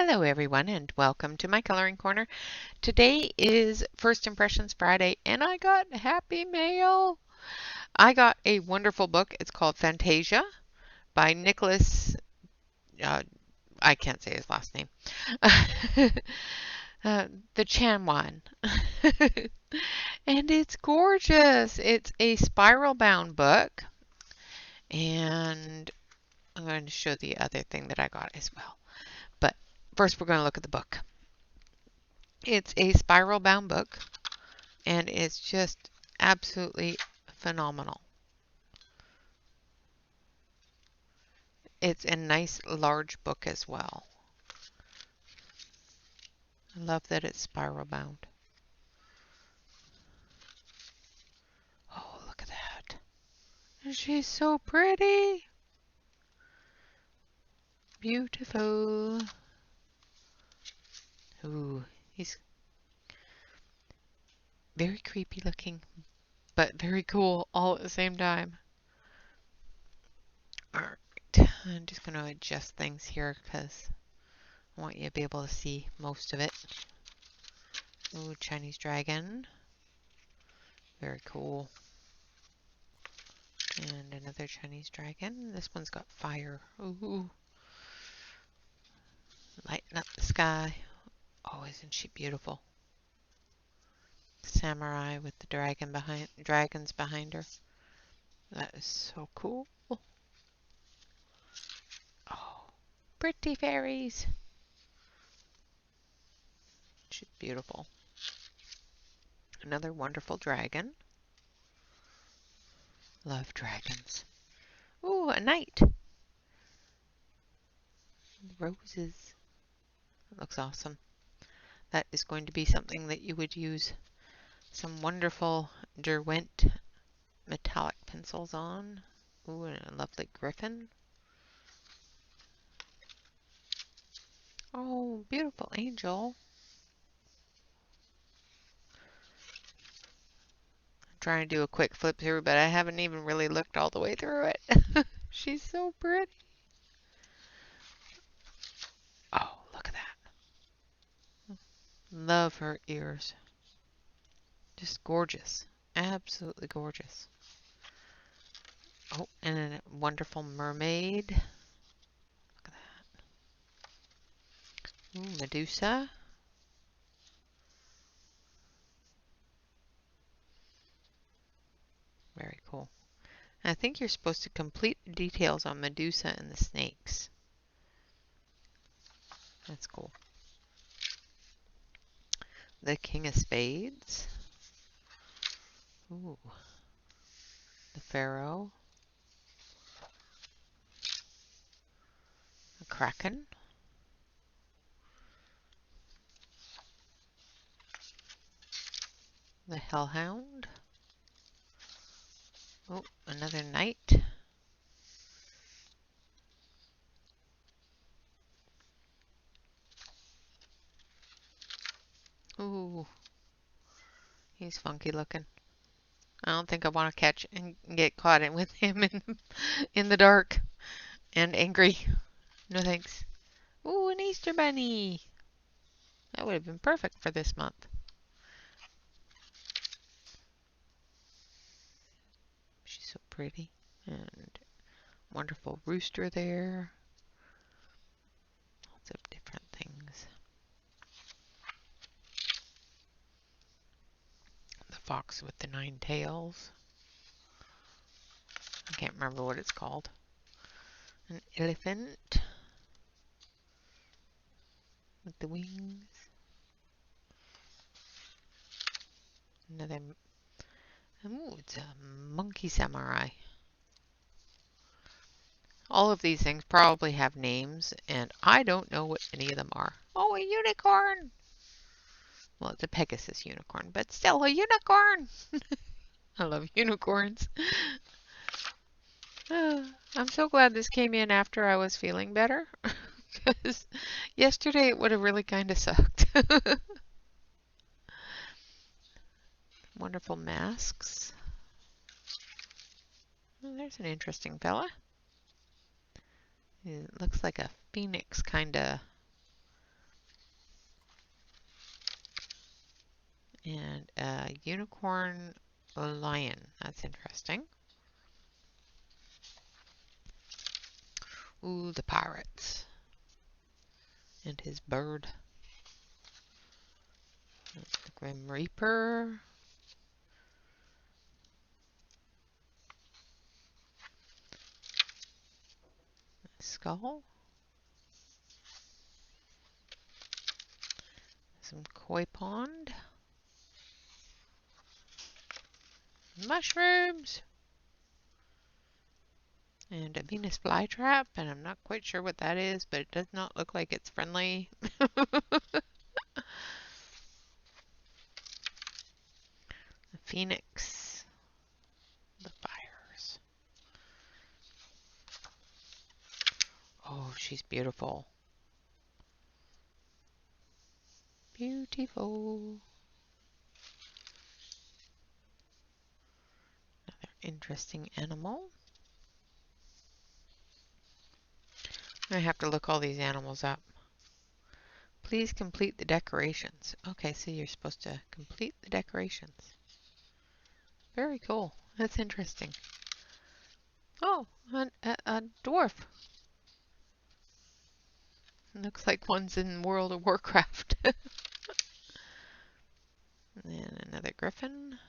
Hello everyone and welcome to my coloring corner. Today is First Impressions Friday and I got happy mail. I got a wonderful book. It's called Fantasia by Nicholas, I can't say his last name, the Chan one. And it's gorgeous. It's a spiral bound book and I'm going to show the other thing that I got as well. But first we're going to look at the book. It's a spiral bound book and it's just absolutely phenomenal. It's a nice large book as well. I love that it's spiral bound. Oh, look at that. She's so pretty. Beautiful. Ooh, he's very creepy looking, but very cool all at the same time. Alright, I'm just going to adjust things here because I want you to be able to see most of it. Ooh, Chinese dragon. Very cool. And another Chinese dragon. This one's got fire. Ooh. Lighten up the sky. Oh, isn't she beautiful? Samurai with the dragons behind her. That is so cool. Oh, pretty fairies. She's beautiful. Another wonderful dragon. Love dragons. Ooh, a knight. Roses. That looks awesome. That is going to be something that you would use some wonderful Derwent metallic pencils on. Ooh, and a lovely griffin. Oh, beautiful angel. I'm trying to do a quick flip through, but I haven't even really looked all the way through it. She's so pretty. Oh, look at that. Love her ears. Just gorgeous. Absolutely gorgeous. Oh, and a wonderful mermaid. Look at that. Ooh, Medusa. Very cool. I think you're supposed to complete the details on Medusa and the snakes. That's cool. The King of Spades. Ooh. The Pharaoh. The Kraken. The Hellhound. Oh, another knight. Ooh. He's funky looking. I don't think I want to catch and get caught in with him in the dark and angry. No thanks. Ooh, an Easter bunny. That would have been perfect for this month. She's so pretty. And wonderful rooster there. Lots of different things. The fox with the 9 tails. I can't remember what it's called. An elephant with the wings. Another, ooh, it's a monkey samurai. All of these things probably have names, and I don't know what any of them are. Oh, a unicorn! Well, it's a Pegasus unicorn, but still a unicorn! I love unicorns. I'm so glad this came in after I was feeling better, because yesterday it would have really kind of sucked. Wonderful masks. Oh, there's an interesting fella. It looks like a phoenix kind of And a unicorn lion. That's interesting. Ooh, the pirates. And his bird. The Grim Reaper. Skull. Some koi pond. Mushrooms. And a Venus flytrap, and I'm not quite sure what that is, but it does not look like it's friendly. A phoenix. The fires. Oh, she's beautiful. Beautiful. Another interesting animal. I have to look all these animals up. Please complete the decorations. Okay, so you're supposed to complete the decorations. Very cool. That's interesting. Oh, a dwarf. Looks like one's in World of Warcraft. And another griffin.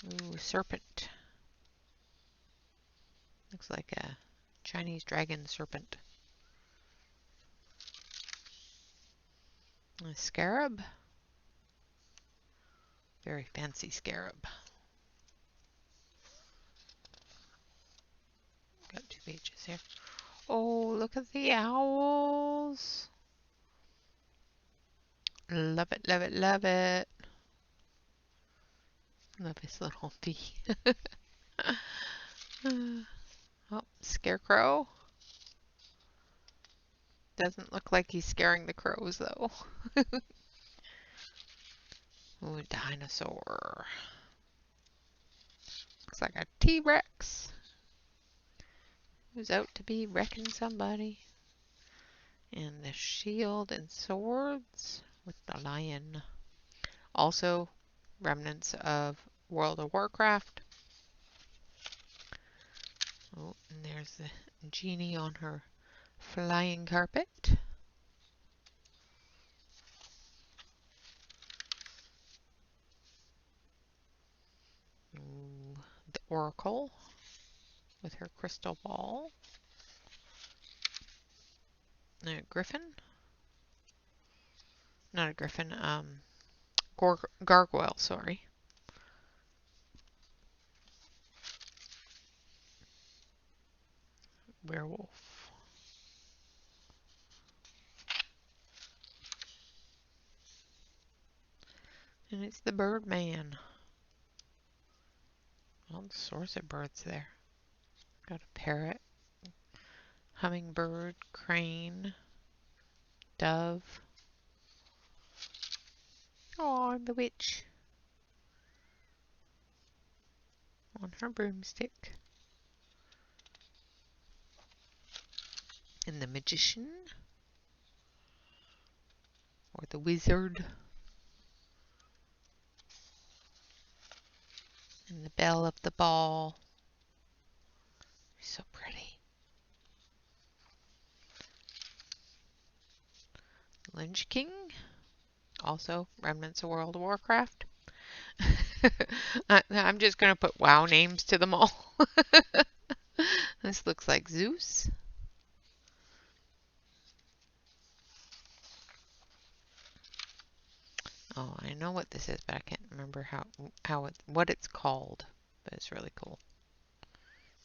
Ooh, serpent. Looks like a Chinese dragon serpent. A scarab. Very fancy scarab. Got 2 pages here. Oh, look at the owls. Love it, love it, love it. Love his little V. Oh, scarecrow. Doesn't look like he's scaring the crows, though. Ooh, dinosaur. Looks like a T-Rex. Who's out to be wrecking somebody. And the shield and swords with the lion. Also, remnants of World of Warcraft. Oh, and there's the genie on her flying carpet. Ooh, the oracle with her crystal ball. A griffin? Not a griffin, gargoyle, sorry. Werewolf. And it's the Birdman. All sorts of birds there. Got a parrot, hummingbird, crane, dove. Oh, and the witch on her broomstick. And the magician, or the wizard. And the belle of the ball. So pretty. Lynch King. Also, remnants of World of Warcraft. I'm just going to put WoW names to them all. This looks like Zeus. Oh, I know what this is, but I can't remember what it's called. But it's really cool.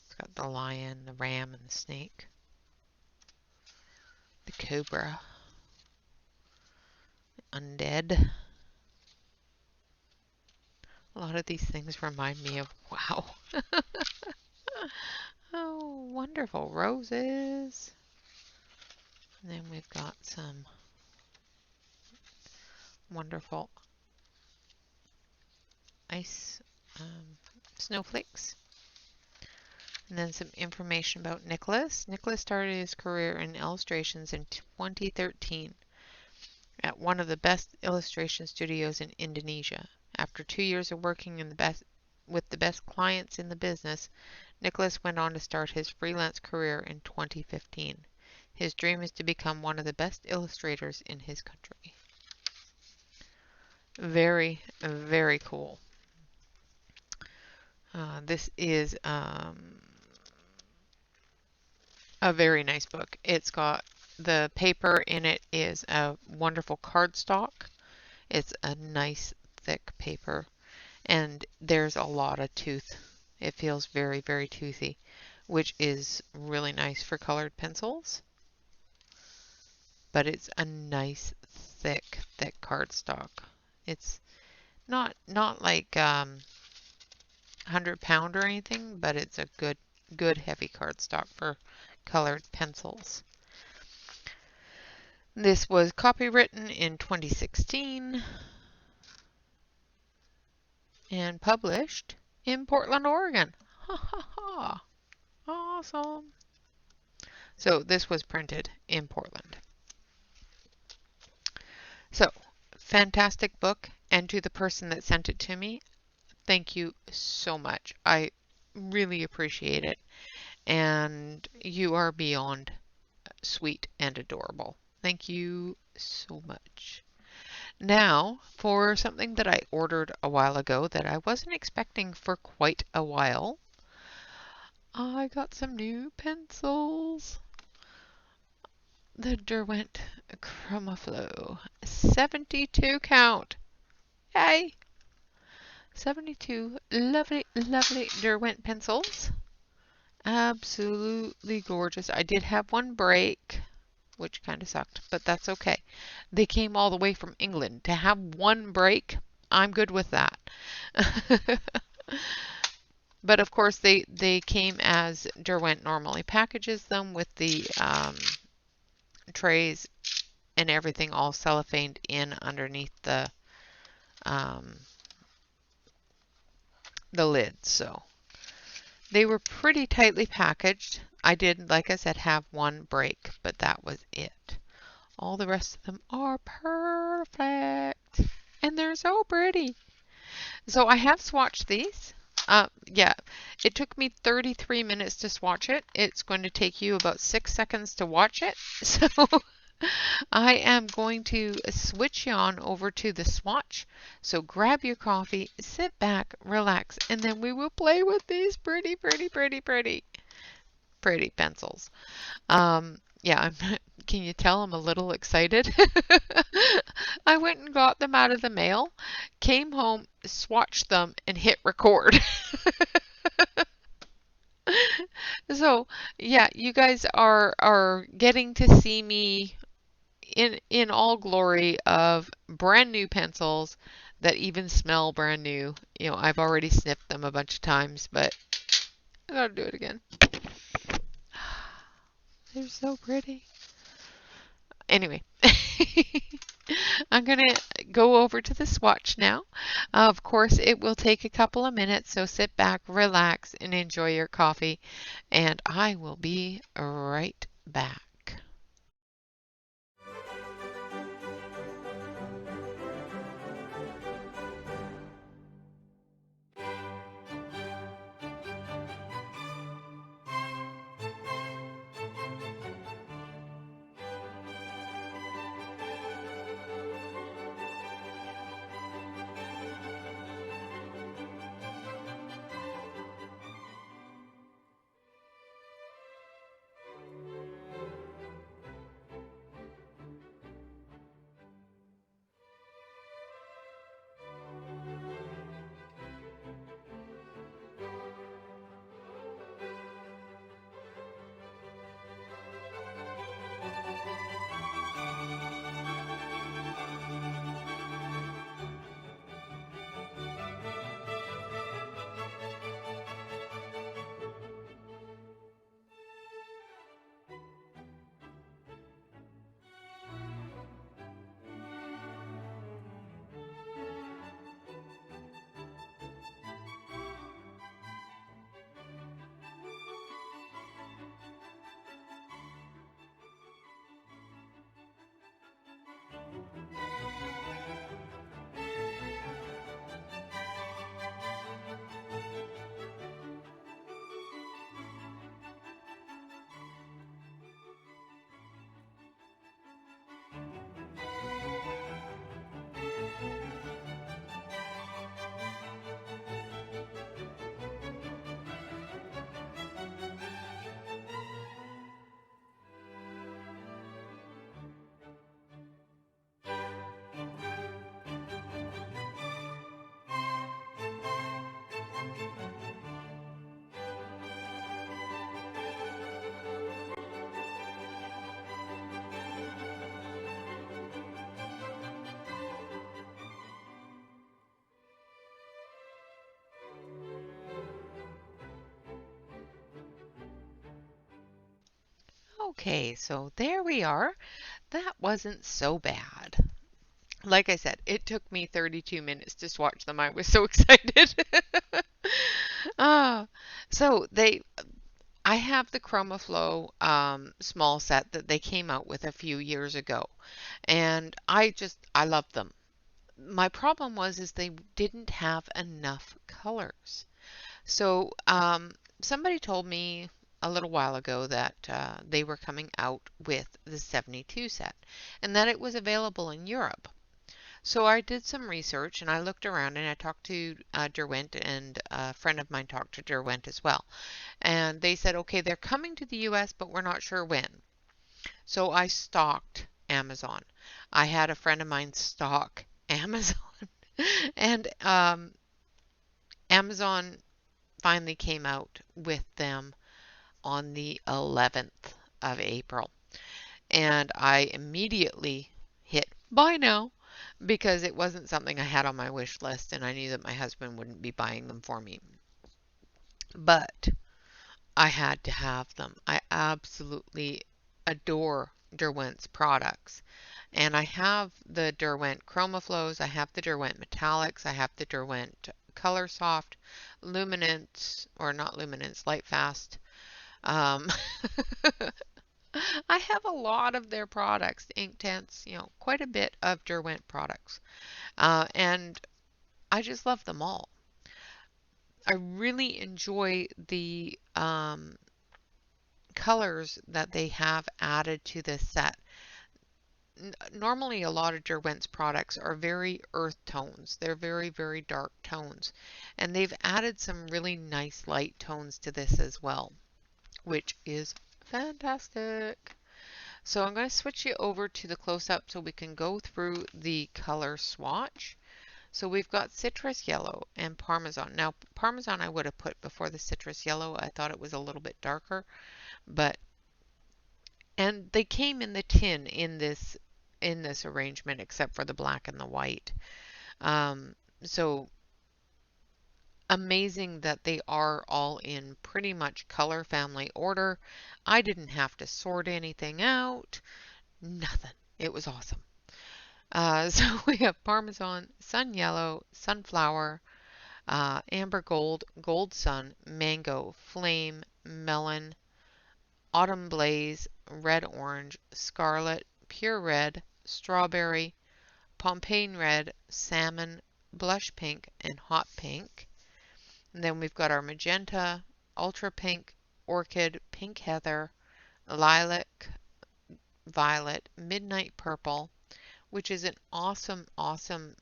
It's got the lion, the ram, and the snake. The cobra. The undead. A lot of these things remind me of WoW. Oh, wonderful roses. And then we've got some wonderful ice snowflakes. And then some information about Nicholas. Nicholas started his career in illustrations in 2013 at one of the best illustration studios in Indonesia. After 2 years of working with the best clients in the business, Nicholas went on to start his freelance career in 2015. His dream is to become one of the best illustrators in his country. Very, very cool. This is a very nice book. It's got the paper in it is a wonderful cardstock. It's a nice thick paper, and there's a lot of tooth. It feels very, very toothy, which is really nice for colored pencils. But it's a nice thick cardstock. It's not like 100-pound or anything, but it's a good heavy cardstock for colored pencils. This was copywritten in 2016 and published in Portland, Oregon. Ha ha ha! Awesome. So this was printed in Portland. So, fantastic book, and to the person that sent it to me, thank you so much. I really appreciate it, and you are beyond sweet and adorable. Thank you so much. Now, for something that I ordered a while ago that I wasn't expecting for quite a while, I got some new pencils. The Derwent Chromaflow 72 count. Yay! 72 lovely Derwent pencils. Absolutely gorgeous. I did have one break, which kind of sucked, but that's okay. They came all the way from England. To have one break, I'm good with that. But of course, they came as Derwent normally packages them, with the trays and everything all cellophaned in underneath the lid. So they were pretty tightly packaged. I did, like I said, have one break, but that was it. All the rest of them are perfect, and they're so pretty. So I have swatched these. Yeah, it took me 33 minutes to swatch it. It's going to take you about 6 seconds to watch it. So I am going to switch you on over to the swatch. So grab your coffee, sit back, relax, and then we will play with these pretty pencils. Yeah, can you tell I'm a little excited? I went and got them out of the mail, came home, swatched them, and hit record. So, yeah, you guys are getting to see me in all glory of brand new pencils that even smell brand new. You know, I've already sniffed them a bunch of times, but I gotta do it again. They're so pretty. Anyway, I'm going to go over to the swatch now. Of course, it will take a couple of minutes, so sit back, relax, and enjoy your coffee, and I will be right back. Okay, so there we are. That wasn't so bad. Like I said, it took me 32 minutes to swatch them. I was so excited. Ah, so I have the Chromaflow small set that they came out with a few years ago, and I love them. My problem was is they didn't have enough colors. So somebody told me a little while ago that they were coming out with the 72 set and that it was available in Europe. So I did some research and I looked around and I talked to Derwent, and a friend of mine talked to Derwent as well. And they said, okay, they're coming to the US, but we're not sure when. So I stalked Amazon. I had a friend of mine stalk Amazon. And Amazon finally came out with them on the 11th of April. And I immediately hit buy now because it wasn't something I had on my wish list and I knew that my husband wouldn't be buying them for me. But I had to have them. I absolutely adore Derwent's products. And I have the Derwent Chromaflows, I have the Derwent Metallics, I have the Derwent Color Soft, Luminance, or not Luminance, Light Fast. Um, I have a lot of their products, Inktense, quite a bit of Derwent products. And I just love them all. I really enjoy the colors that they have added to this set. Normally, a lot of Derwent's products are very earth tones. They're very, very dark tones. And they've added some really nice light tones to this as well, which is fantastic. So I'm going to switch you over to the close-up so we can go through the color swatch. So we've got citrus yellow and parmesan. Now, parmesan I would have put before the citrus yellow. I thought it was a little bit darker, but and they came in the tin in this arrangement except for the black and the white. So amazing that they are all in pretty much color family order. I didn't have to sort anything out. Nothing. It was awesome. So we have Parmesan, Sun Yellow, Sunflower, Amber Gold, Gold Sun, Mango, Flame, Melon, Autumn Blaze, Red Orange, Scarlet, Pure Red, Strawberry, Pompane Red, Salmon, Blush Pink, and Hot Pink. And then we've got our Magenta, Ultra Pink, Orchid, Pink Heather, Lilac, Violet, Midnight Purple, which is an awesome, awesome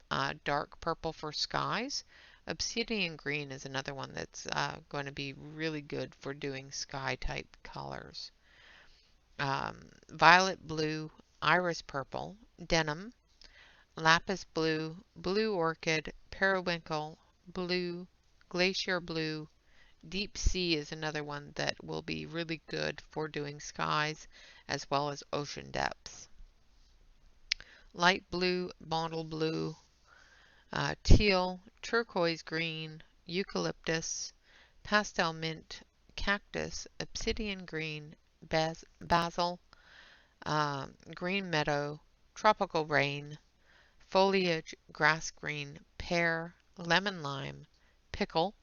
dark purple for skies. Obsidian Green is another one that's going to be really good for doing sky type colors. Violet Blue, Iris Purple, Denim, Lapis Blue, Blue Orchid, Periwinkle, Blue, Glacier Blue. Deep Sea is another one that will be really good for doing skies as well as ocean depths. Light blue, bottle blue, teal, turquoise green, eucalyptus, pastel mint, cactus, obsidian green, basil, green meadow, tropical rain, foliage, grass green, pear, lemon lime, pickle.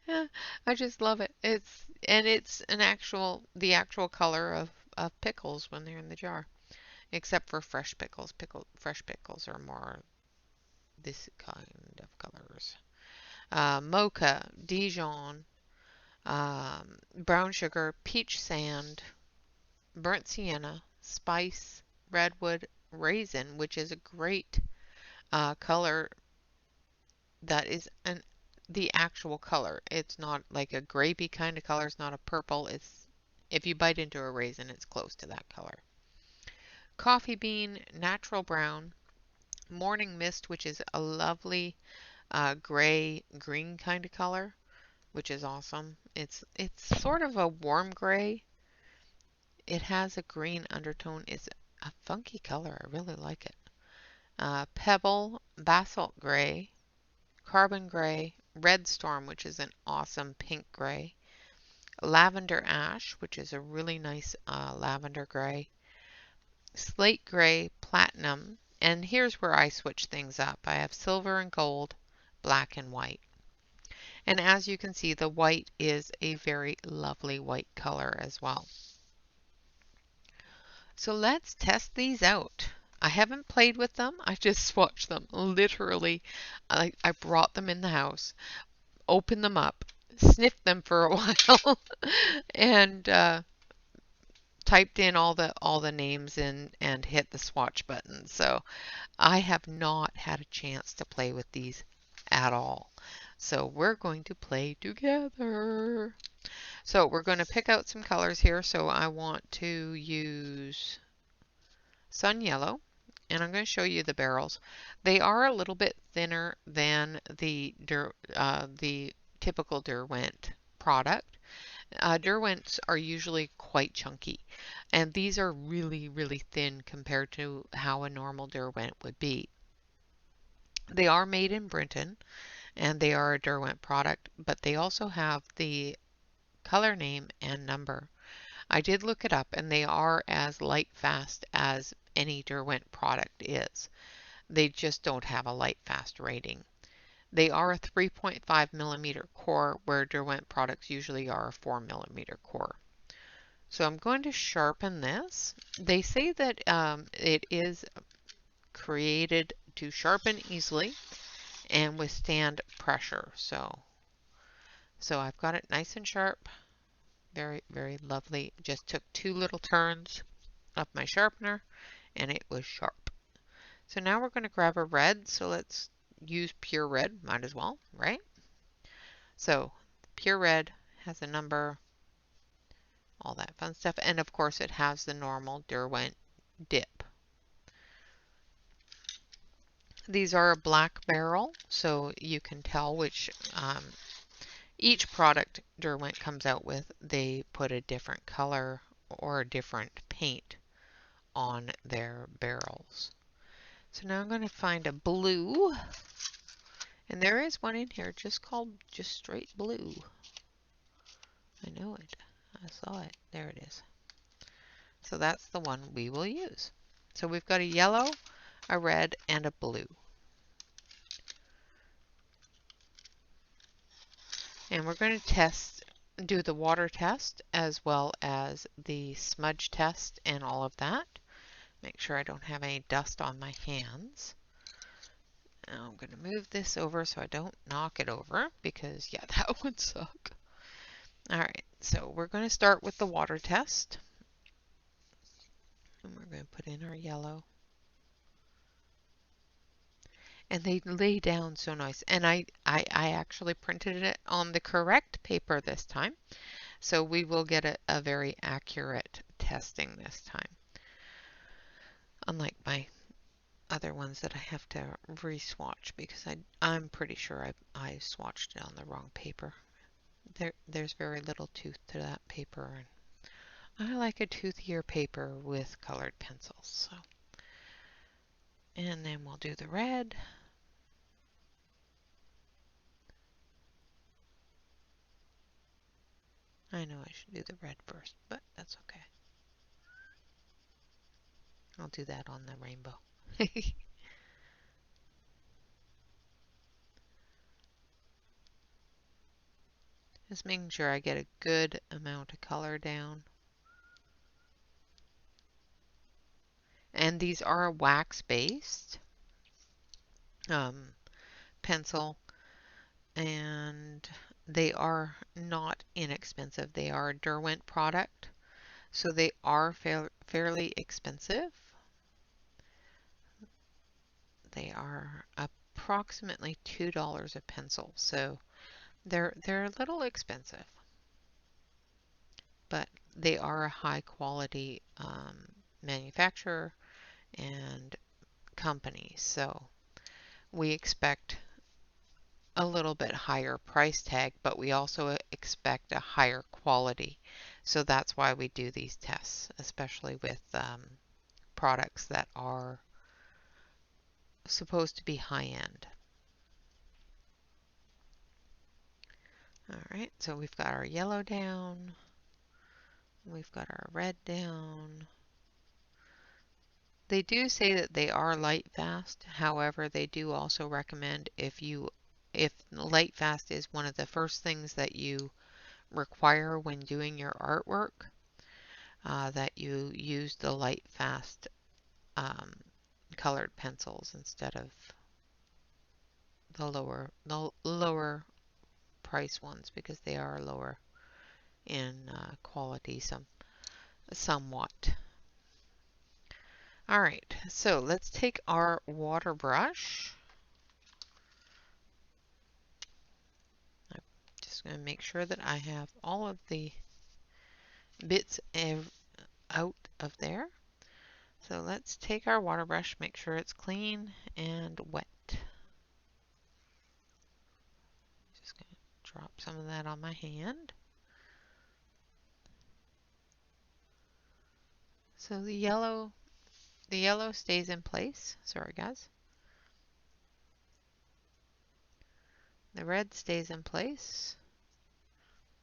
I just love it. It's the actual color of pickles when they're in the jar. except for fresh pickles. Fresh pickles are more this kind of colors. Mocha, Dijon, brown sugar, peach sand, burnt sienna, spice, redwood, raisin, which is a great color that is the actual color. It's not like a grapey kind of color. It's not a purple. It's if you bite into a raisin, it's close to that color. Coffee bean, natural brown, morning mist, which is a lovely gray green kind of color, which is awesome. It's sort of a warm gray. It has a green undertone. It's a funky color. I really like it. Pebble, basalt gray, carbon gray, red storm, which is an awesome pink gray, lavender ash, which is a really nice lavender gray, slate gray, platinum, and here's where I switch things up. I have silver and gold, black and white. And as you can see, the white is a very lovely white color as well. So let's test these out. I haven't played with them. I just swatched them. Literally, I brought them in the house, opened them up, sniffed them for a while, and typed in all the names and hit the swatch button. So I have not had a chance to play with these at all. So we're going to play together. So we're going to pick out some colors here. So I want to use Sun Yellow, and I'm going to show you the barrels. They are a little bit thinner than the typical Derwent product. Derwents are usually quite chunky, and these are really, really thin compared to how a normal Derwent would be. They are made in Britain, and they are a Derwent product, but they also have the color name and number. I did look it up, and they are as light fast as any Derwent product is. They just don't have a light fast rating. They are a 3.5 millimeter core, where Derwent products usually are a 4 millimeter core. So I'm going to sharpen this. They say that it is created to sharpen easily and withstand pressure. So I've got it nice and sharp. Very, very lovely. Just took 2 little turns of my sharpener and it was sharp. So now we're going to grab a red. So let's use pure red. Might as well, right? So pure red has a number, all that fun stuff. And of course it has the normal Derwent dip. These are a black barrel, so you can tell which each product Derwent comes out with, they put a different color or a different paint on their barrels. So now I'm going to find a blue, and there is one in here just called just straight blue. I know it. I saw it. There it is. So that's the one we will use. So we've got a yellow, a red, and a blue. And we're going to do the water test as well as the smudge test and all of that. Make sure I don't have any dust on my hands. Now I'm going to move this over so I don't knock it over because, yeah, that would suck. Alright, so we're going to start with the water test. And we're going to put in our yellow. And they lay down so nice. And I actually printed it on the correct paper this time. So we will get a very accurate testing this time. Unlike my other ones that I have to re-swatch because I'm pretty sure I swatched it on the wrong paper. There's very little tooth to that paper, and I like a toothier paper with colored pencils. So, and then we'll do the red. I know I should do the red first, but that's okay. I'll do that on the rainbow. Just making sure I get a good amount of color down. And these are a wax-based pencil, and they are not inexpensive. They are a Derwent product, so they are fairly expensive. They are approximately $2 a pencil, so they're a little expensive, but they are a high quality manufacturer and company, so we expect a little bit higher price tag, but we also expect a higher quality. So that's why we do these tests, especially with products that are supposed to be high end. All right, so we've got our yellow down, we've got our red down. They do say that they are light fast. However, they do also recommend if light fast is one of the first things that you require when doing your artwork, that you use the light fast colored pencils instead of the lower price ones, because they are lower in quality somewhat. All right, so let's take our water brush. I'm just going to make sure that I have all of the bits out of there. So let's take our water brush, make sure it's clean and wet. Just going to drop some of that on my hand. So the yellow stays in place. Sorry guys. The red stays in place.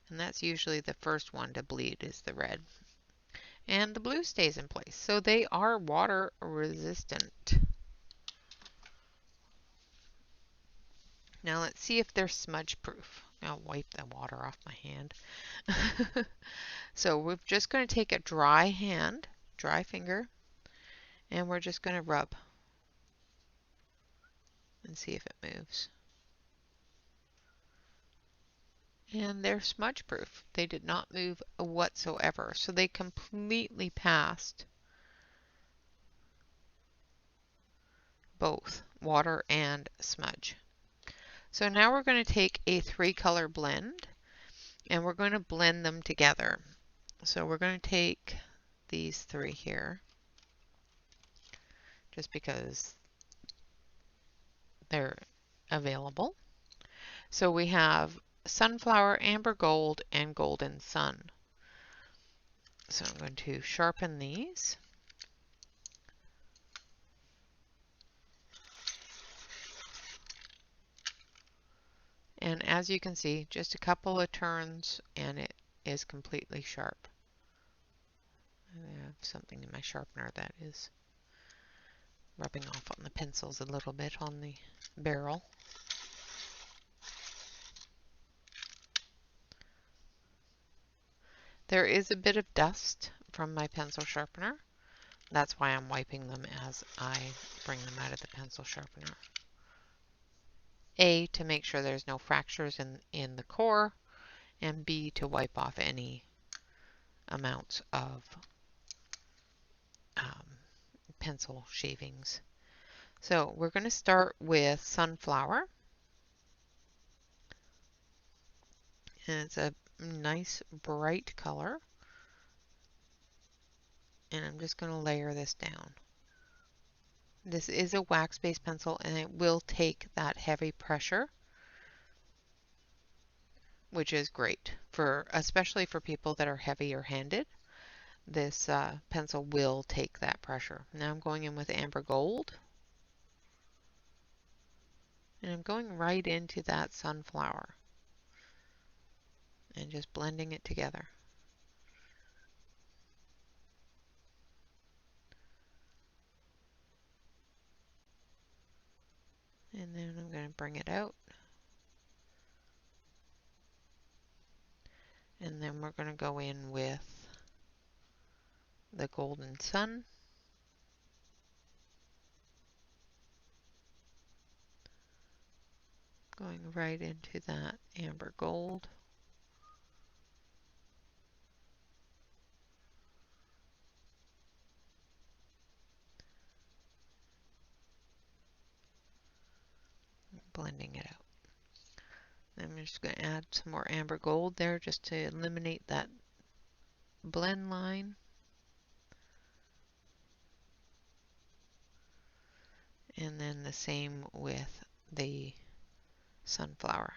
And that's usually the first one to bleed, is the red. And the blue stays in place. So they are water resistant. Now let's see if they're smudge proof. I'll wipe the water off my hand. So we're just going to take a dry finger, and we're just going to rub and see if it moves. And they're smudge proof. They did not move whatsoever. So they completely passed both water and smudge. So now we're going to take a 3-color blend, and we're going to blend them together. So we're going to take these 3 here, just because they're available. So we have Sunflower, Amber Gold, and Golden Sun. So I'm going to sharpen these. And as you can see, just a couple of turns and it is completely sharp. I have something in my sharpener that is rubbing off on the pencils a little bit on the barrel. There is a bit of dust from my pencil sharpener. That's why I'm wiping them as I bring them out of the pencil sharpener. A, to make sure there's no fractures in the core, and B, to wipe off any amounts of pencil shavings. So we're going to start with Sunflower. And it's a nice bright color. And I'm just going to layer this down. This is a wax-based pencil, and it will take that heavy pressure, which is great, especially for people that are heavier handed. This pencil will take that pressure. Now I'm going in with Amber Gold, and I'm going right into that sunflower and just blending it together. And then I'm going to bring it out. And then we're going to go in with the Golden Sun. Going right into that amber gold. Blending it out. I'm just going to add some more amber gold there just to eliminate that blend line. And then the same with the sunflower.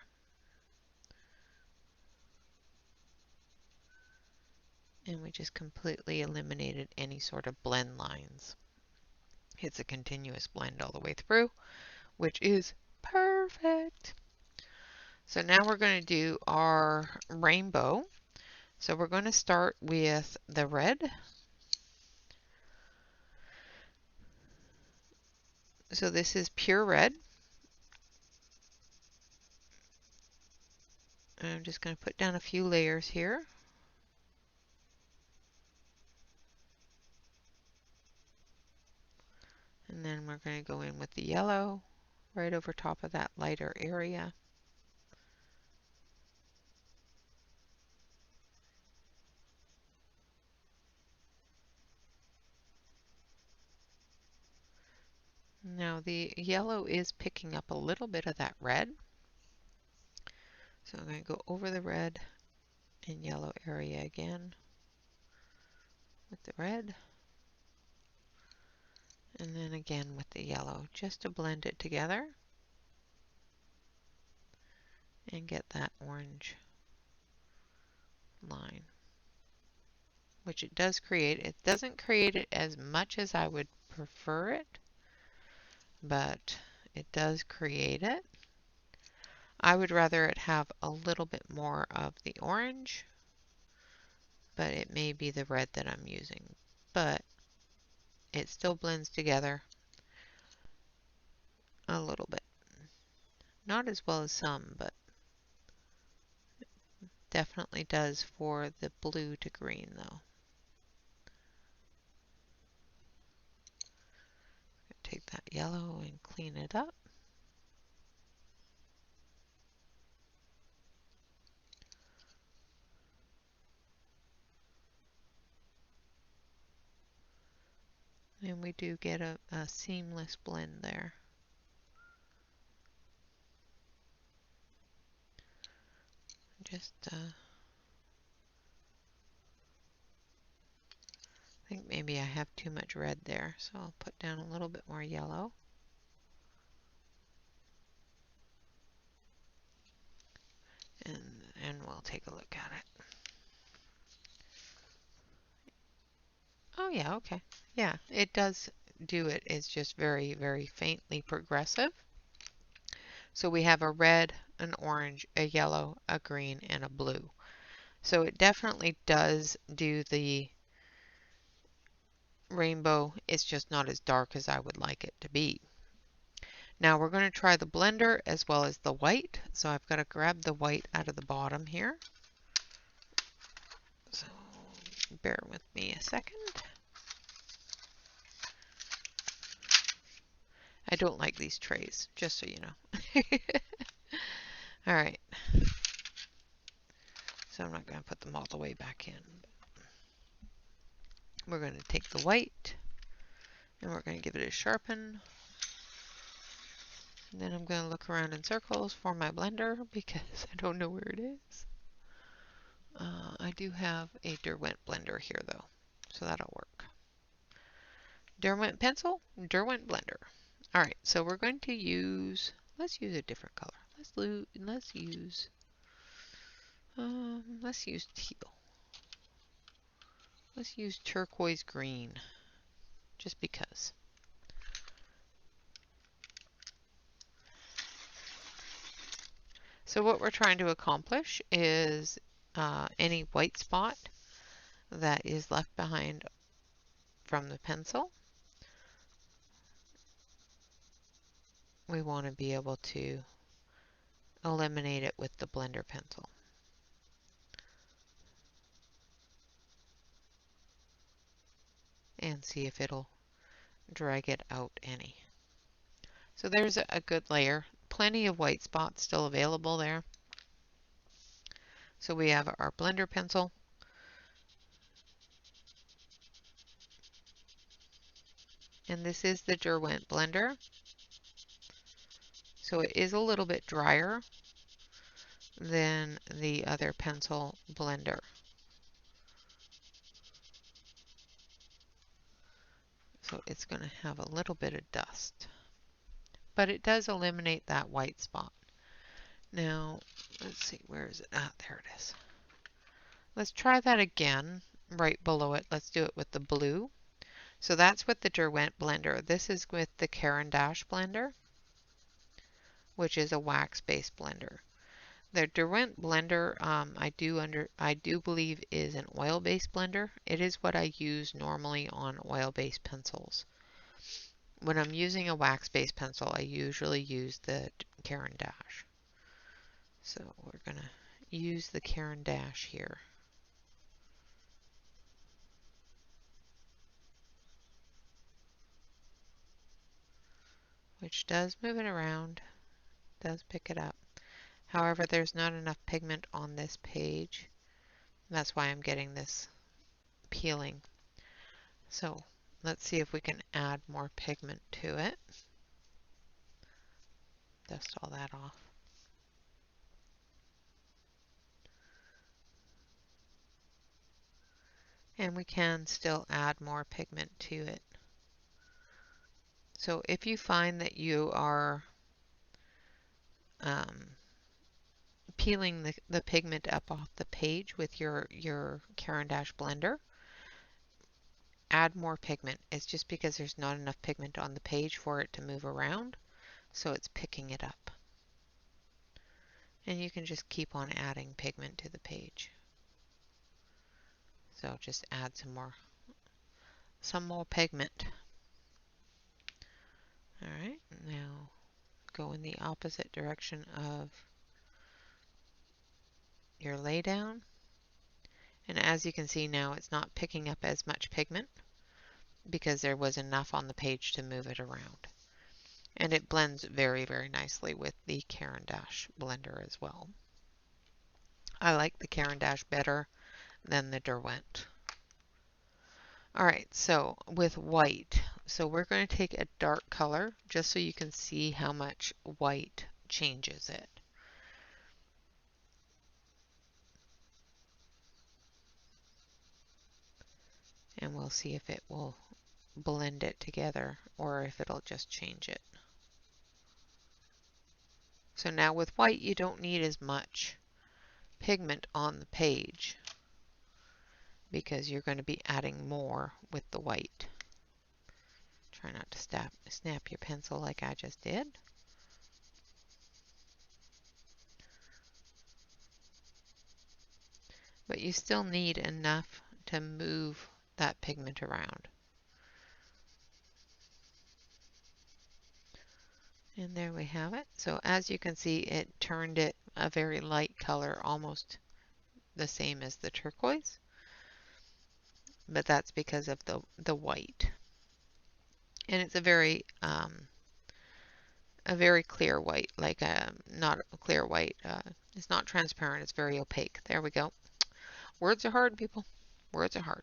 And we just completely eliminated any sort of blend lines. It's a continuous blend all the way through, which is perfect. So now we're going to do our rainbow. So we're going to start with the red. So this is pure red. I'm just going to put down a few layers here. And then we're going to go in with the yellow right over top of that lighter area. Now the yellow is picking up a little bit of that red. So I'm going to go over the red and yellow area again with the red. And then again with the yellow, just to blend it together and get that orange line, which it does create. It doesn't create it as much as I would prefer it, but it does create it. I would rather it have a little bit more of the orange, but it may be the red that I'm using. But it still blends together a little bit. Not as well as some, but definitely does for the blue to green though. Take that yellow and clean it up. And we do get a seamless blend there. Just I think maybe I have too much red there, so I'll put down a little bit more yellow. And we'll take a look at it. Oh yeah, okay. Yeah, it does do it. It's just very, very faintly progressive. So we have a red, an orange, a yellow, a green, and a blue. So it definitely does do the rainbow. It's just not as dark as I would like it to be. Now we're going to try the blender as well as the white. So I've got to grab the white out of the bottom here. So bear with me a second. I don't like these trays, just so you know. All right. So I'm not going to put them all the way back in. We're going to take the white and we're going to give it a sharpen. And then I'm going to look around in circles for my blender because I don't know where it is. I do have a Derwent blender here though, so that'll work. Derwent pencil, Derwent blender. All right, so we're going to use, let's use a different color. Let's use teal. Let's use turquoise green, just because. So what we're trying to accomplish is any white spot that is left behind from the pencil, we want to be able to eliminate it with the blender pencil. And see if it'll drag it out any. So there's a good layer. plenty of white spots still available there. So we have our blender pencil. And this is the Derwent blender. So it is a little bit drier than the other pencil blender. So it's going to have a little bit of dust. But it does eliminate that white spot. Now, let's see, where is it? Ah, there it is. Let's try that again right below it. Let's do it with the blue. So that's with the Derwent blender. This is with the Caran d'Ache blender, which is a wax-based blender. The Derwent blender, I do believe is an oil-based blender. It is what I use normally on oil-based pencils. When I'm using a wax-based pencil, I usually use the Caran d'Ache. So we're going to use the Caran d'Ache here. Which does move it around, does pick it up. However, there's not enough pigment on this page. That's why I'm getting this peeling. So let's see if we can add more pigment to it. Dust all that off. And we can still add more pigment to it. So if you find that you are peeling the pigment up off the page with your Caran d'Ache blender, add more pigment. It's just because there's not enough pigment on the page for it to move around, so it's picking it up. And you can just keep on adding pigment to the page. So just add some more pigment. Alright, now go in the opposite direction of your laydown. And as you can see now, it's not picking up as much pigment because there was enough on the page to move it around. And it blends very, very nicely with the Caran d'Ache blender as well. I like the Caran d'Ache better than the Derwent. Alright, so with white, so we're going to take a dark color just so you can see how much white changes it. And we'll see if it will blend it together or if it'll just change it. So now with white, you don't need as much pigment on the page because you're going to be adding more with the white. Try not to snap your pencil like I just did. But you still need enough to move that pigment around. And there we have it. So as you can see, it turned it a very light color, almost the same as the turquoise. But that's because of the white. And it's a very clear white, like not a clear white. It's not transparent. It's very opaque. There we go. Words are hard, people. Words are hard.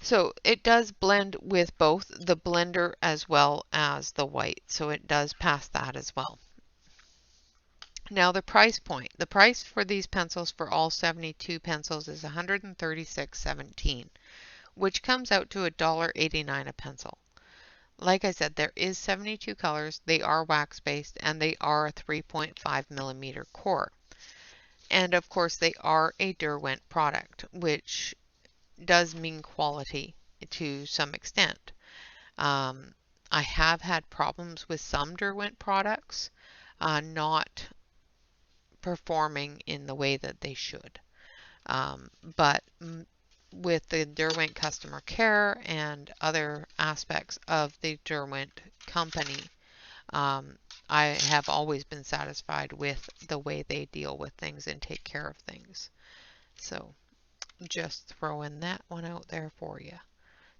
So it does blend with both the blender as well as the white. So it does pass that as well. Now the price point. The price for these pencils for all 72 pencils is $136.17, which comes out to $1.89 a pencil. Like I said, there is 72 colors. They are wax-based and they are a 3.5 millimeter core. And of course they are a Derwent product, which does mean quality to some extent. I have had problems with some Derwent products not performing in the way that they should. But with the Derwent customer care and other aspects of the Derwent company, I have always been satisfied with the way they deal with things and take care of things. So just throwing that one out there for you.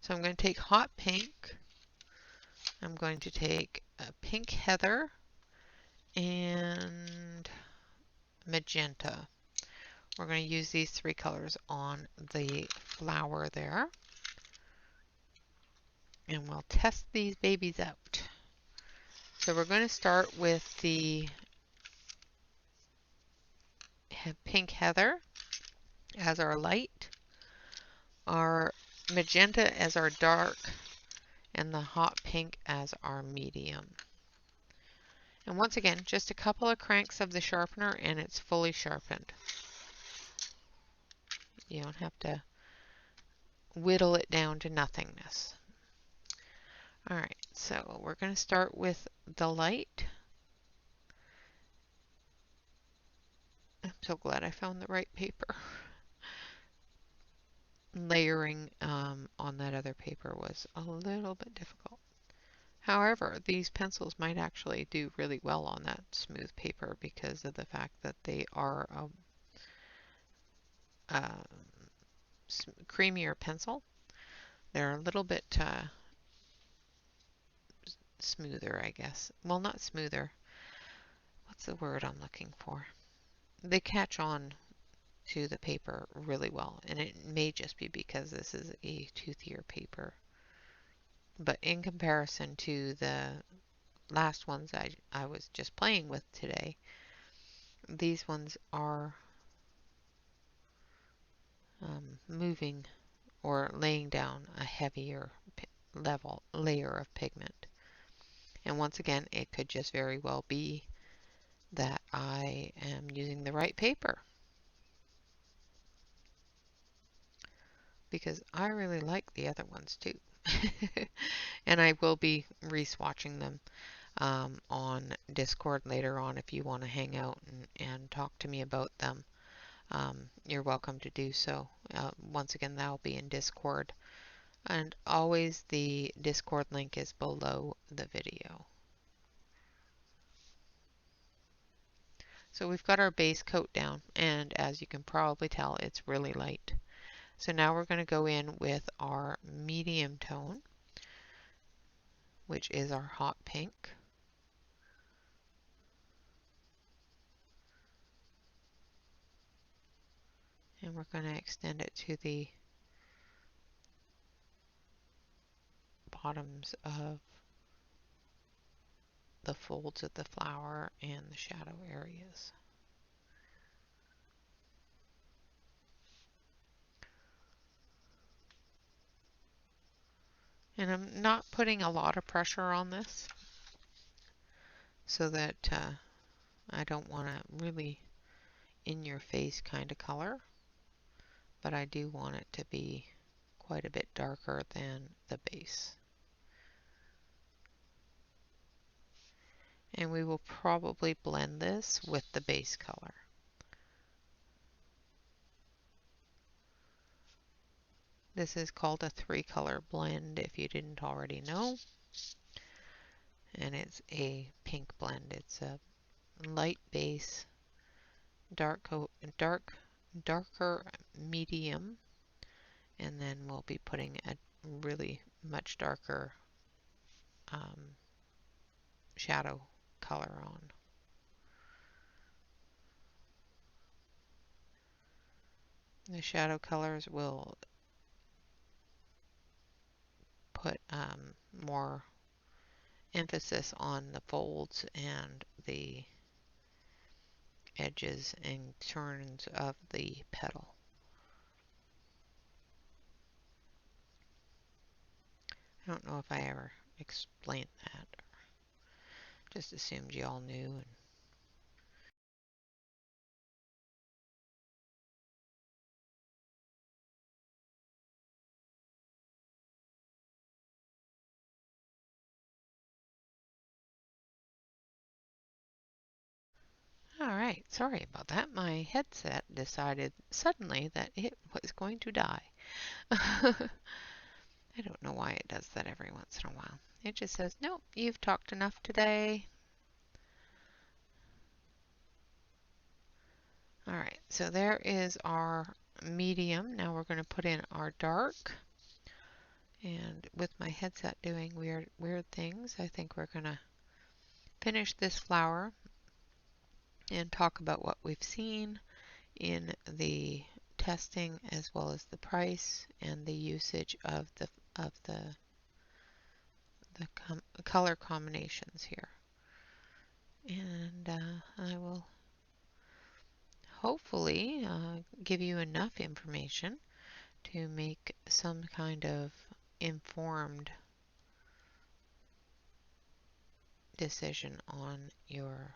So I'm going to take hot pink. I'm going to take a pink heather. and magenta. We're going to use these three colors on the flower there. And we'll test these babies out. So we're going to start with the pink heather as our light, our magenta as our dark, and the hot pink as our medium. And once again, just a couple of cranks of the sharpener and it's fully sharpened. You don't have to whittle it down to nothingness. Alright, so we're going to start with the light. I'm so glad I found the right paper. Layering on that other paper was a little bit difficult. However, these pencils might actually do really well on that smooth paper because of the fact that they are a creamier pencil. They're a little bit smoother, I guess. Well, not smoother. What's the word I'm looking for? They catch on to the paper really well, and it may just be because this is a toothier paper. But in comparison to the last ones I was just playing with today, these ones are moving or laying down a heavier layer of pigment. And once again, it could just very well be that I am using the right paper, because I really like the other ones too. And I will be re-swatching them on Discord later on. If you want to hang out and talk to me about them, you're welcome to do so. Once again, that will be in Discord. And always the Discord link is below the video. So we've got our base coat down, and as you can probably tell, it's really light. So now we're going to go in with our medium tone, which is our hot pink. And we're going to extend it to the bottoms of the folds of the flower and the shadow areas. And I'm not putting a lot of pressure on this so that I don't want a really in-your-face kind of color, but I do want it to be quite a bit darker than the base. And we will probably blend this with the base color. This is called a 3-color blend if you didn't already know. And it's a pink blend. It's a light base, darker medium, and then we'll be putting a really much darker shadow color on. The shadow colors will put more emphasis on the folds and the edges and turns of the petal. I don't know if I ever explained that, or just assumed you all knew. Alright, sorry about that. My headset decided suddenly that it was going to die. I don't know why it does that every once in a while. It just says, nope, you've talked enough today. Alright, so there is our medium. Now we're going to put in our dark. And with my headset doing weird things, I think we're going to finish this flower and talk about what we've seen in the testing as well as the price and the usage of the color combinations here. And I will hopefully give you enough information to make some kind of informed decision on your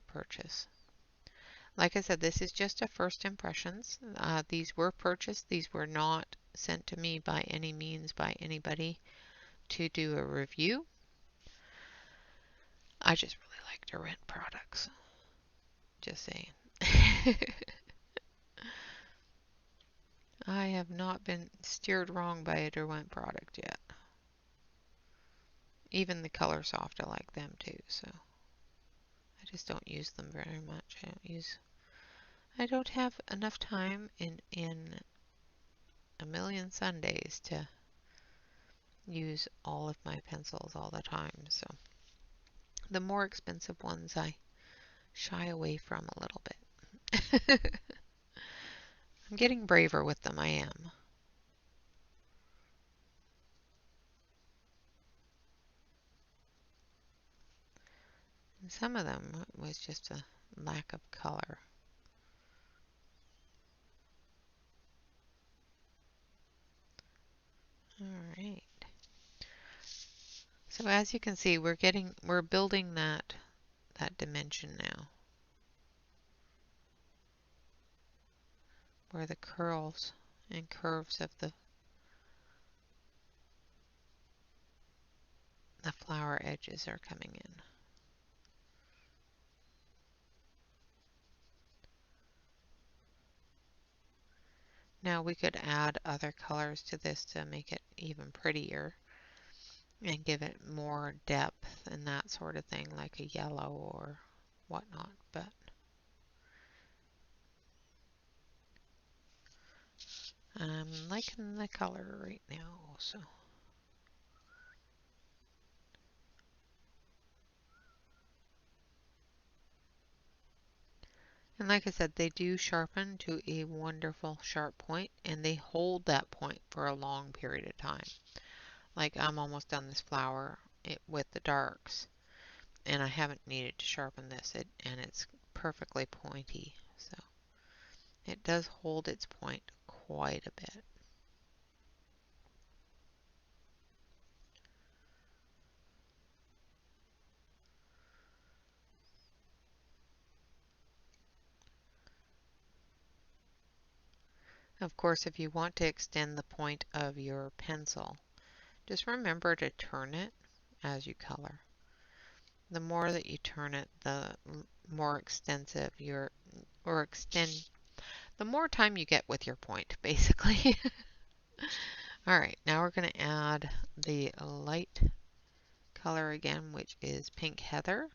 purchase. Like I said, this is just a first impressions. These were purchased. These were not sent to me by any means by anybody to do a review. I just really like to rent products. Just saying. I have not been steered wrong by a Derwent product yet. Even the Color Soft, I like them too, so I just don't use them very much. I don't have enough time in a million Sundays to use all of my pencils all the time, so the more expensive ones I shy away from a little bit. I'm getting braver with them, I am. And some of them was just a lack of color. Alright. So as you can see, we're building that dimension now, where the curls and curves of the flower edges are coming in. Now we could add other colors to this to make it even prettier and give it more depth and that sort of thing, like a yellow or whatnot, but I'm liking the color right now, so. And like I said, they do sharpen to a wonderful sharp point, and they hold that point for a long period of time. Like I'm almost done this flower with the darks, and I haven't needed to sharpen this, and it's perfectly pointy, so it does hold its point quite a bit. Of course, if you want to extend the point of your pencil, just remember to turn it as you color. The more that you turn it, the more extensive the more time you get with your point, basically. Alright, now we're going to add the light color again, which is Pink Heather.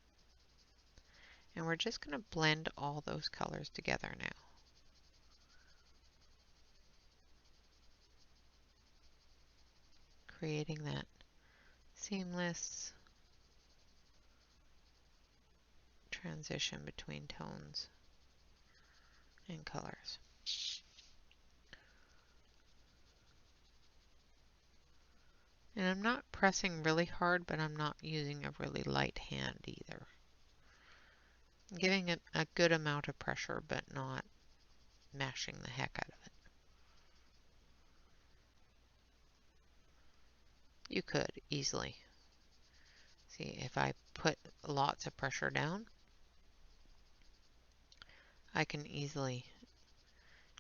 And we're just going to blend all those colors together now. Creating that seamless transition between tones and colors. And I'm not pressing really hard, but I'm not using a really light hand either. I'm giving it a good amount of pressure, but not mashing the heck out of it. You could easily. See, if I put lots of pressure down, I can easily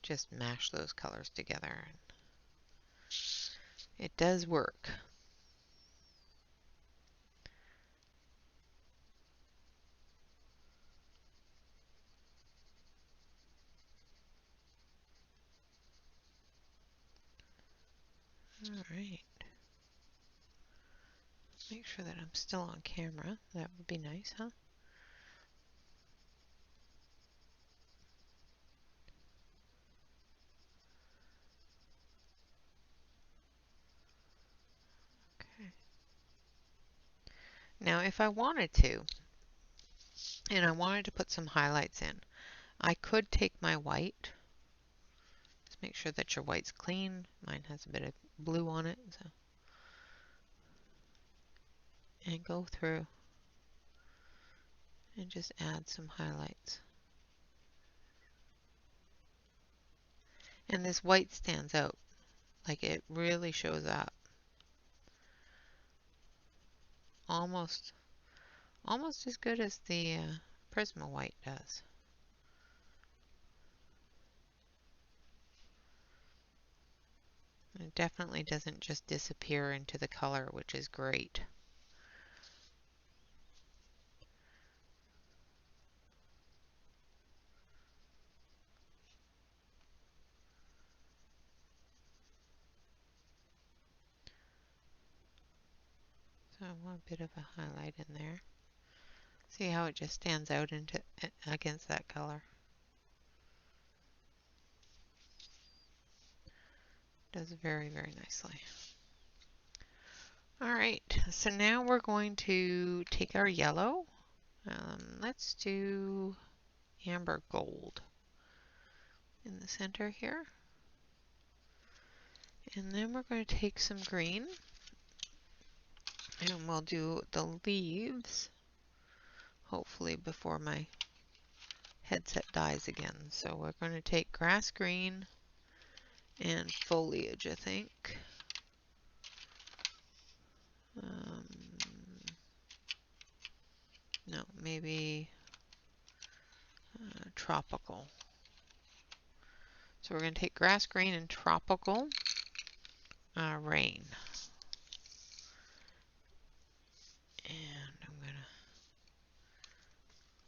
just mash those colors together. It does work. Alright. Make sure that I'm still on camera. That would be nice, huh? Okay. Now, if I wanted to, And I wanted to put some highlights in. I could take my white. Just make sure that your white's clean. Mine has a bit of blue on it. And go through and just add some highlights. And this white stands out. Like it really shows up. Almost as good as the Prisma white does. It definitely doesn't just disappear into the color, which is great. So I want a bit of a highlight in there. See how it just stands out into against that color. Does very, very nicely. All right, so now we're going to take our yellow. Let's do amber gold in the center here. And then we're going to take some green and we'll do the leaves, hopefully before my headset dies again. So we're going to take grass green and foliage, I think. No, maybe tropical. So we're going to take grass green and tropical rain. And I'm going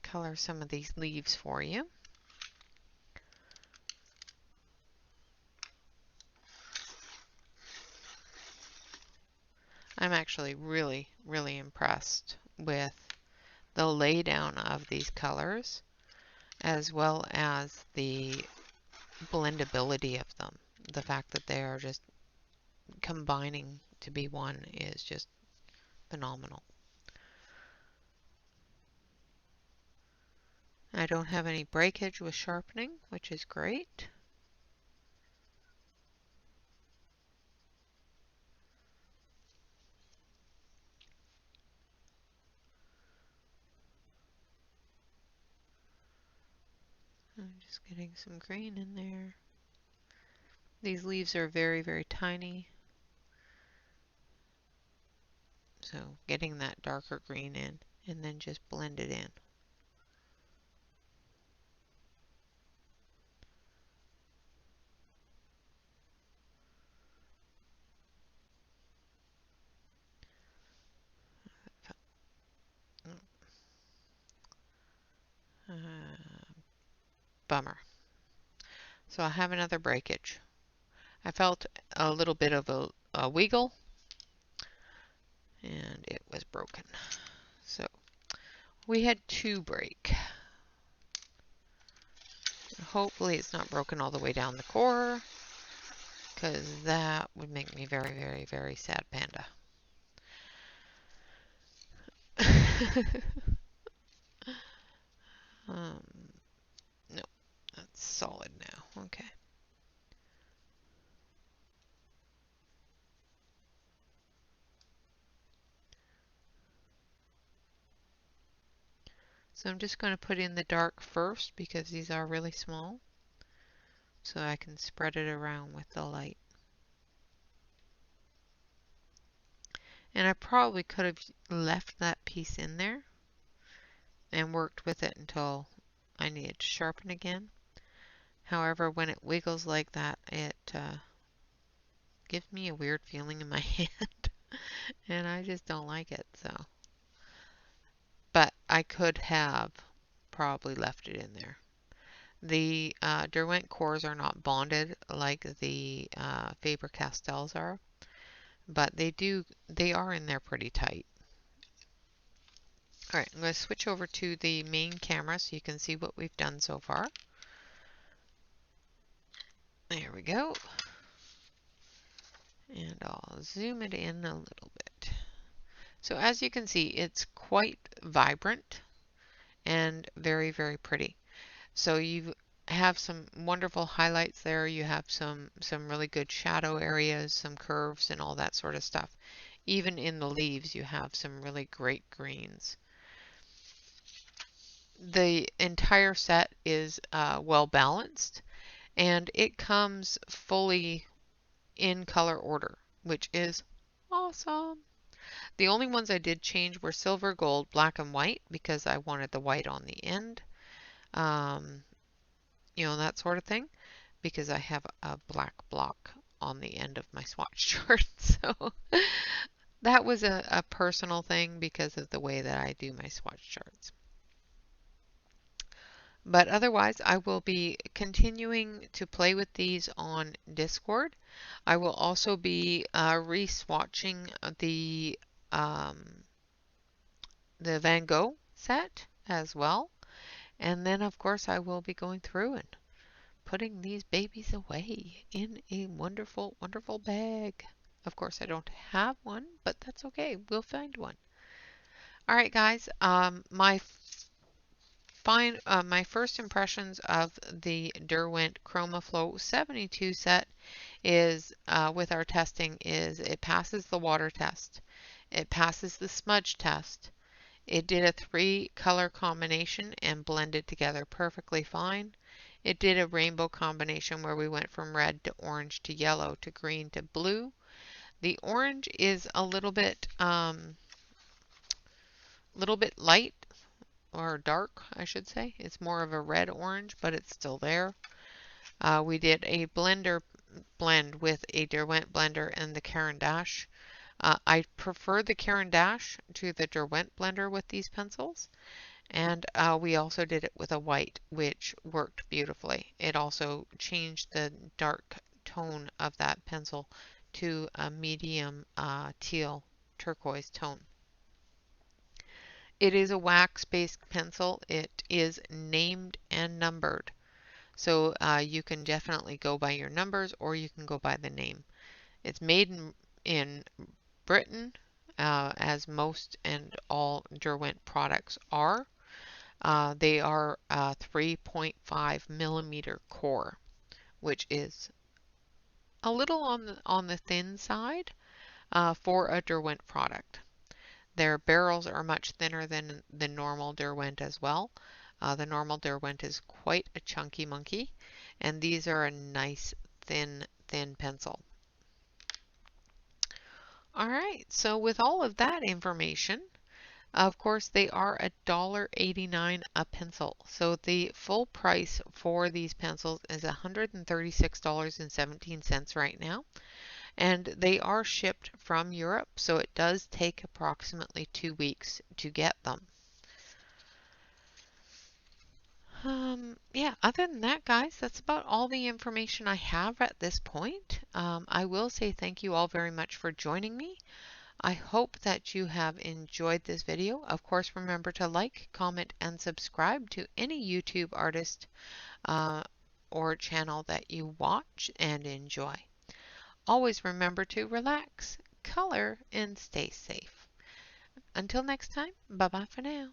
to color some of these leaves for you. I'm actually really, really impressed with the laydown of these colors as well as the blendability of them. The fact that they are just combining to be one is just phenomenal. I don't have any breakage with sharpening, which is great. I'm just getting some green in there. These leaves are very, very tiny. So getting that darker green in and then just blend it in. Bummer. So I have another breakage. I felt a little bit of a wiggle and it was broken. So we had 2 break. Hopefully it's not broken all the way down the core, because that would make me very, very, very sad, Panda. No, that's solid now. Okay. So I'm just going to put in the dark first because these are really small, so I can spread it around with the light. And I probably could have left that piece in there and worked with it until I needed to sharpen again. However, when it wiggles like that, it gives me a weird feeling in my hand, and I just don't like it. So, but I could have probably left it in there. The Derwent cores are not bonded like the Faber-Castells are, but they are in there pretty tight. All right, I'm going to switch over to the main camera so you can see what we've done so far. There we go. And I'll zoom it in a little bit. So as you can see, it's quite vibrant and very, very pretty. So you have some wonderful highlights there. You have some really good shadow areas, some curves and all that sort of stuff. Even in the leaves, you have some really great greens. The entire set is well balanced, and it comes fully in color order, which is awesome. The only ones I did change were silver, gold, black, and white because I wanted the white on the end. Um, that sort of thing, because I have a black block on the end of my swatch chart. So that was a personal thing because of the way that I do my swatch charts. But otherwise, I will be continuing to play with these on Discord. I will also be re-swatching um, the Van Gogh set as well. And then, of course, I will be going through and putting these babies away in a wonderful, wonderful bag. Of course, I don't have one, but that's okay. We'll find one. All right, guys. My first impressions of the Derwent Chromaflow 72 set is with our testing is it passes the water test. It passes the smudge test. It did a 3-color combination and blended together perfectly fine. It did a rainbow combination where we went from red to orange to yellow to green to blue. The orange is a little bit light or dark, I should say. It's more of a red orange, but it's still there. We did a blend with a Derwent blender and the Caran d'Ache. I prefer the Caran d'Ache to the Derwent blender with these pencils. And we also did it with a white, which worked beautifully. It also changed the dark tone of that pencil to a medium teal turquoise tone. It is a wax-based pencil. It is named and numbered. So you can definitely go by your numbers or you can go by the name. It's made in Britain, as most and all Derwent products are. They are 3.5 millimeter core, which is a little on the thin side for a Derwent product. Their barrels are much thinner than the normal Derwent as well. The normal Derwent is quite a chunky monkey, and these are a nice thin pencil. All right, so with all of that information, of course, they are $1.89 a pencil. So the full price for these pencils is $136.17 right now. And they are shipped from Europe, so it does take approximately 2 weeks to get them. Yeah, other than that, guys, that's about all the information I have at this point. I will say thank you all very much for joining me. I hope that you have enjoyed this video. Of course, remember to like, comment, and subscribe to any YouTube artist or channel that you watch and enjoy. Always remember to relax, color, and stay safe. Until next time, bye-bye for now.